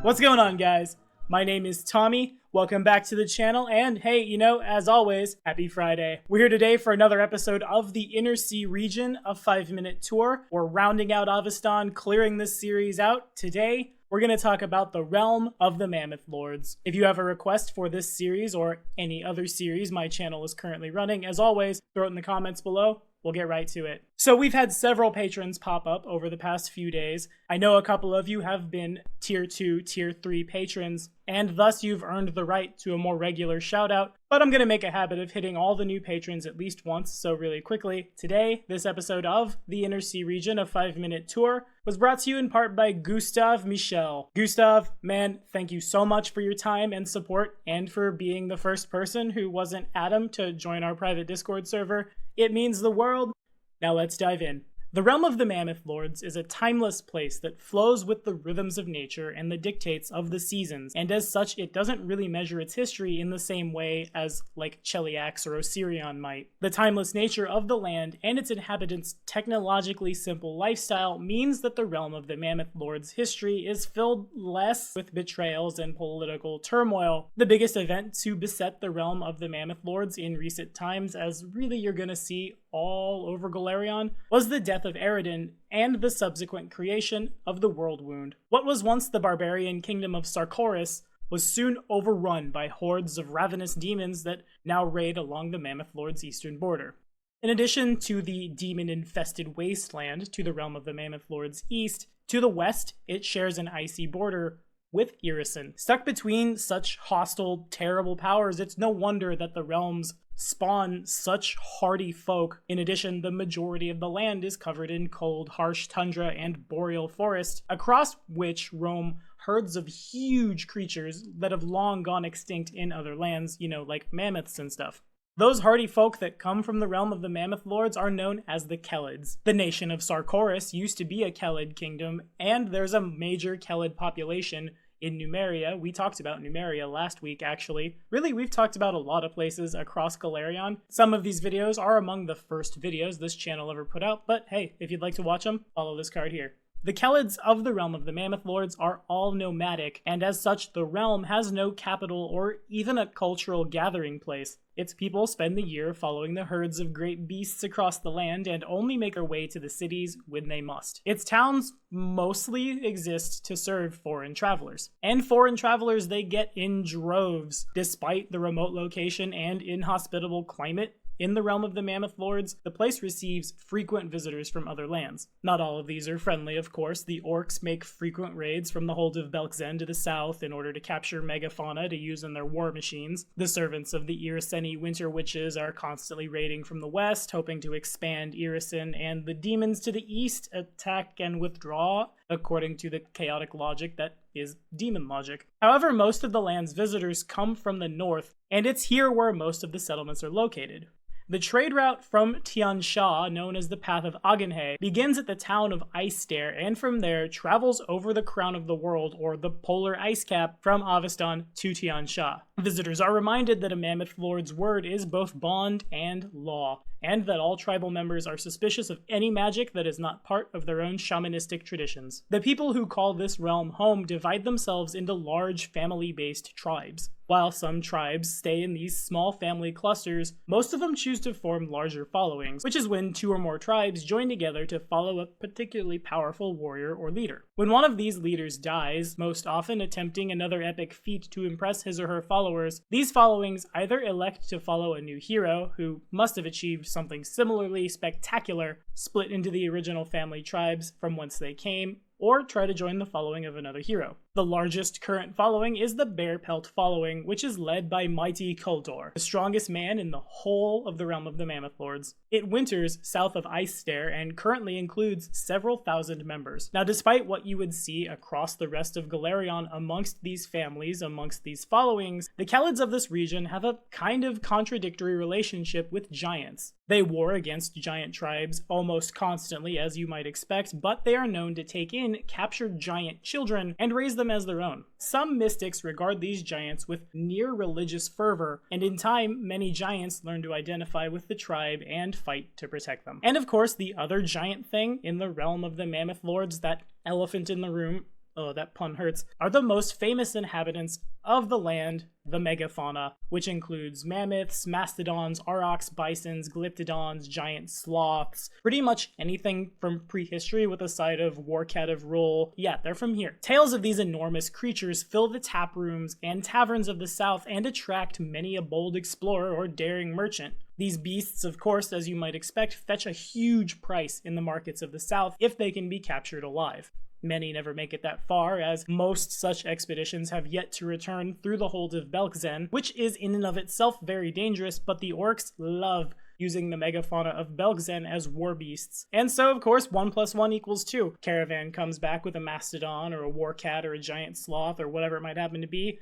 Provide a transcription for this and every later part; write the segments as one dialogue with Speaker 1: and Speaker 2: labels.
Speaker 1: What's going on, guys? My name is Tommy. Welcome back to the channel, and hey, as always, happy Friday. We're here today for another episode of the Inner Sea region, a 5-minute tour. We're rounding out Avestan, clearing this series out. Today, we're going to talk about the realm of the Mammoth Lords. If you have a request for this series or any other series my channel is currently running, as always, throw it in the comments below. We'll get right to it. So we've had several patrons pop up over the past few days. I know a couple of you have been tier 2, tier 3 patrons, and thus you've earned the right to a more regular shout out, but I'm gonna make a habit of hitting all the new patrons at least once, so really quickly, today, this episode of the Inner Sea region, a 5-minute tour, was brought to you in part by Gustav Michel. Gustav, man, thank you so much for your time and support, and for being the first person who wasn't Adam to join our private Discord server. It means the world. Now let's dive in. The realm of the Mammoth Lords is a timeless place that flows with the rhythms of nature and the dictates of the seasons, and as such, it doesn't really measure its history in the same way as, like, Cheliax or Osirion might. The timeless nature of the land and its inhabitants' technologically simple lifestyle means that the realm of the Mammoth Lords' history is filled less with betrayals and political turmoil. The biggest event to beset the realm of the Mammoth Lords in recent times, as really you're gonna see all over Golarion, was the death of Eredin and the subsequent creation of the World Wound. What was once the barbarian kingdom of Sarkoris was soon overrun by hordes of ravenous demons that now raid along the Mammoth Lord's eastern border. In addition to the demon-infested wasteland to the realm of the Mammoth Lord's east, to the west it shares an icy border with Irisen. Stuck between such hostile, terrible powers, it's no wonder that the realms spawn such hardy folk. In addition, the majority of the land is covered in cold, harsh tundra and boreal forest, across which roam herds of huge creatures that have long gone extinct in other lands, like mammoths and stuff. Those hardy folk that come from the realm of the Mammoth Lords are known as the Kellids. The nation of Sarkoris used to be a Kellett kingdom, and there's a major Kellett population in Numeria. We talked about Numeria last week, actually. Really, we've talked about a lot of places across Golarion. Some of these videos are among the first videos this channel ever put out, but hey, if you'd like to watch them, follow this card here. The Kellids of the realm of the Mammoth Lords are all nomadic, and as such, the realm has no capital or even a cultural gathering place. Its people spend the year following the herds of great beasts across the land and only make their way to the cities when they must. Its towns mostly exist to serve foreign travelers. And foreign travelers they get in droves. Despite the remote location and inhospitable climate, in the realm of the Mammoth Lords, the place receives frequent visitors from other lands. Not all of these are friendly, of course. The orcs make frequent raids from the hold of Belkzen to the south in order to capture megafauna to use in their war machines. The servants of the Iriseni Winter Witches are constantly raiding from the west, hoping to expand Irisen, and the demons to the east attack and withdraw, according to the chaotic logic that is demon logic. However, most of the land's visitors come from the north, and it's here where most of the settlements are located. The trade route from Tian Sha, known as the Path of Agenhe, begins at the town of Icestair, and from there travels over the crown of the world, or the polar ice cap, from Avestan to Tian Sha. Visitors are reminded that a Mammoth Lord's word is both bond and law, and that all tribal members are suspicious of any magic that is not part of their own shamanistic traditions. The people who call this realm home divide themselves into large family-based tribes. While some tribes stay in these small family clusters, most of them choose to form larger followings, which is when 2 or more tribes join together to follow a particularly powerful warrior or leader. When one of these leaders dies, most often attempting another epic feat to impress his or her followers, these followings either elect to follow a new hero, who must have achieved something similarly spectacular, split into the original family tribes from whence they came, or try to join the following of another hero. The largest current following is the Bear Pelt following, which is led by mighty Kuldor, the strongest man in the whole of the realm of the Mammoth Lords. It winters south of Icestair and currently includes several thousand members. Now, despite what you would see across the rest of Golarion amongst these families, amongst these followings, the Kellids of this region have a kind of contradictory relationship with giants. They war against giant tribes almost constantly, as you might expect, but they are known to take in captured giant children and raise them as their own. Some mystics regard these giants with near religious fervor, and in time, many giants learn to identify with the tribe and fight to protect them. And of course, the other giant thing in the realm of the Mammoth Lords, that elephant in the room, oh, that pun hurts, are the most famous inhabitants of the land, the megafauna, which includes mammoths, mastodons, aurochs, bisons, glyptodons, giant sloths, pretty much anything from prehistory with a side of warcat of role. Yeah, they're from here. Tales of these enormous creatures fill the tap rooms and taverns of the south and attract many a bold explorer or daring merchant. These beasts, of course, as you might expect, fetch a huge price in the markets of the south if they can be captured alive. Many never make it that far, as most such expeditions have yet to return through the hold of Belkzen, which is in and of itself very dangerous, but the orcs love using the megafauna of Belkzen as war beasts. And so, of course, 1 + 1 = 2. Caravan comes back with a mastodon, or a warcat, or a giant sloth, or whatever it might happen to be,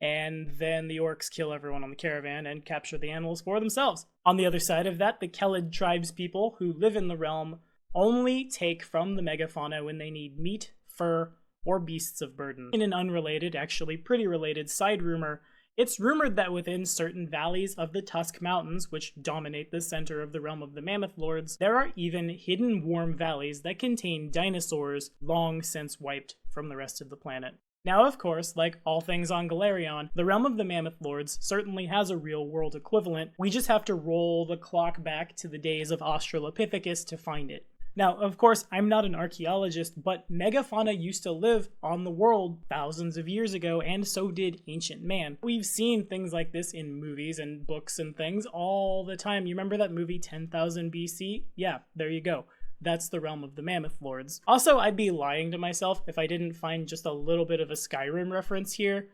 Speaker 1: and then the orcs kill everyone on the caravan and capture the animals for themselves. On the other side of that, the Kellett Tribes people who live in the realm only take from the megafauna when they need meat, fur, or beasts of burden. In an unrelated, actually pretty related side rumor, it's rumored that within certain valleys of the Tusk Mountains, which dominate the center of the realm of the Mammoth Lords, there are even hidden warm valleys that contain dinosaurs long since wiped from the rest of the planet. Now, of course, like all things on Galerion, the realm of the Mammoth Lords certainly has a real-world equivalent. We just have to roll the clock back to the days of Australopithecus to find it. Now, of course, I'm not an archaeologist, but megafauna used to live on the world thousands of years ago, and so did ancient man. We've seen things like this in movies and books and things all the time. You remember that movie 10,000 BC? Yeah, there you go. That's the realm of the Mammoth Lords. Also, I'd be lying to myself if I didn't find just a little bit of a Skyrim reference here.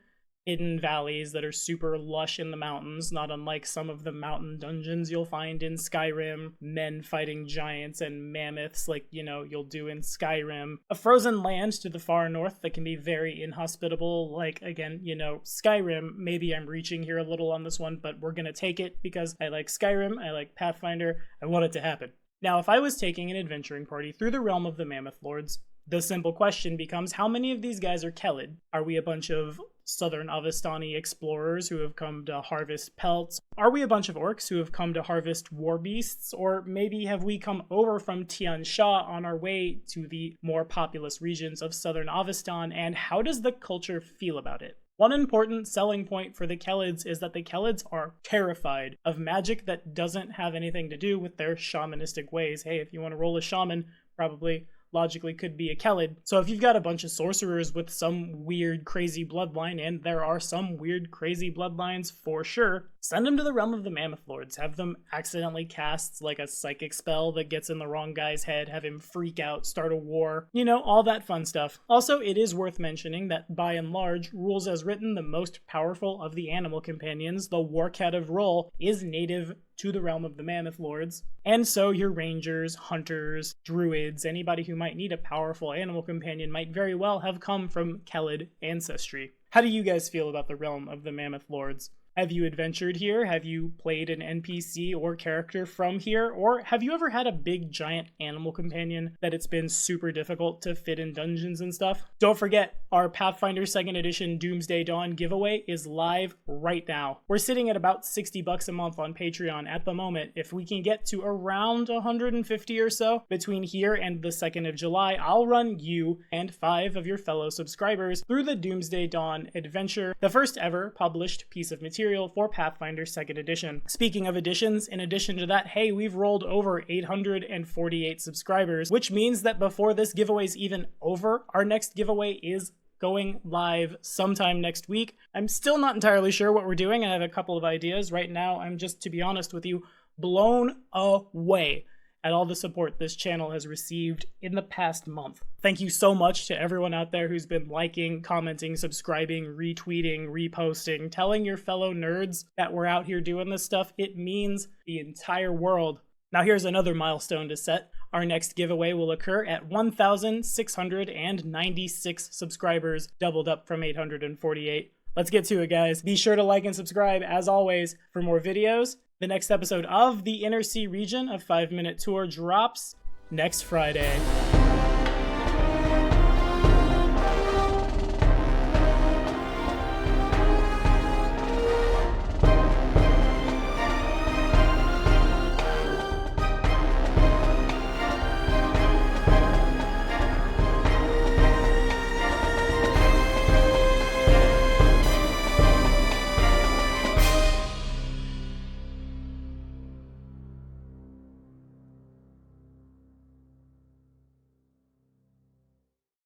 Speaker 1: Hidden valleys that are super lush in the mountains, not unlike some of the mountain dungeons you'll find in Skyrim. Men fighting giants and mammoths like, you'll do in Skyrim. A frozen land to the far north that can be very inhospitable, like, again, Skyrim. Maybe I'm reaching here a little on this one, but we're gonna take it because I like Skyrim, I like Pathfinder, I want it to happen. Now, if I was taking an adventuring party through the realm of the Mammoth Lords, the simple question becomes, how many of these guys are Kellett? Are we a bunch of southern Avistani explorers who have come to harvest pelts? Are we a bunch of orcs who have come to harvest war beasts? Or maybe have we come over from Tian Sha on our way to the more populous regions of southern Avistan, and how does the culture feel about it? One important selling point for the Kelletts is that the Kelletts are terrified of magic that doesn't have anything to do with their shamanistic ways. Hey, if you want to roll a shaman, probably logically could be a Kellett. So if you've got a bunch of sorcerers with some weird, crazy bloodline, and there are some weird, crazy bloodlines for sure, send them to the realm of the Mammoth Lords. Have them accidentally cast like a psychic spell that gets in the wrong guy's head, have him freak out, start a war, all that fun stuff. Also, it is worth mentioning that by and large, rules as written, the most powerful of the animal companions, the warcat of Roll, is native to the realm of the Mammoth Lords. And so your rangers, hunters, druids, anybody who might need a powerful animal companion might very well have come from Kellett ancestry. How do you guys feel about the realm of the Mammoth Lords? Have you adventured here? Have you played an NPC or character from here? Or have you ever had a big giant animal companion that it's been super difficult to fit in dungeons and stuff? Don't forget, our Pathfinder 2nd Edition Doomsday Dawn giveaway is live right now. We're sitting at about $60 a month on Patreon at the moment. If we can get to around 150 or so between here and the 2nd of July, I'll run you and 5 of your fellow subscribers through the Doomsday Dawn adventure, the first ever published piece of material for Pathfinder 2nd Edition. Speaking of editions, in addition to that, hey, we've rolled over 848 subscribers, which means that before this giveaway's even over, our next giveaway is going live sometime next week. I'm still not entirely sure what we're doing. I have a couple of ideas. Right now, I'm just, to be honest with you, blown away at all the support this channel has received in the past month. Thank you so much to everyone out there who's been liking, commenting, subscribing, retweeting, reposting, telling your fellow nerds that we're out here doing this stuff. It means the entire world. Now here's another milestone to set. Our next giveaway will occur at 1,696 subscribers, doubled up from 848. Let's get to it, guys. Be sure to like and subscribe, as always, for more videos. The next episode of the Inner Sea region of 5 Minute Tour drops next Friday.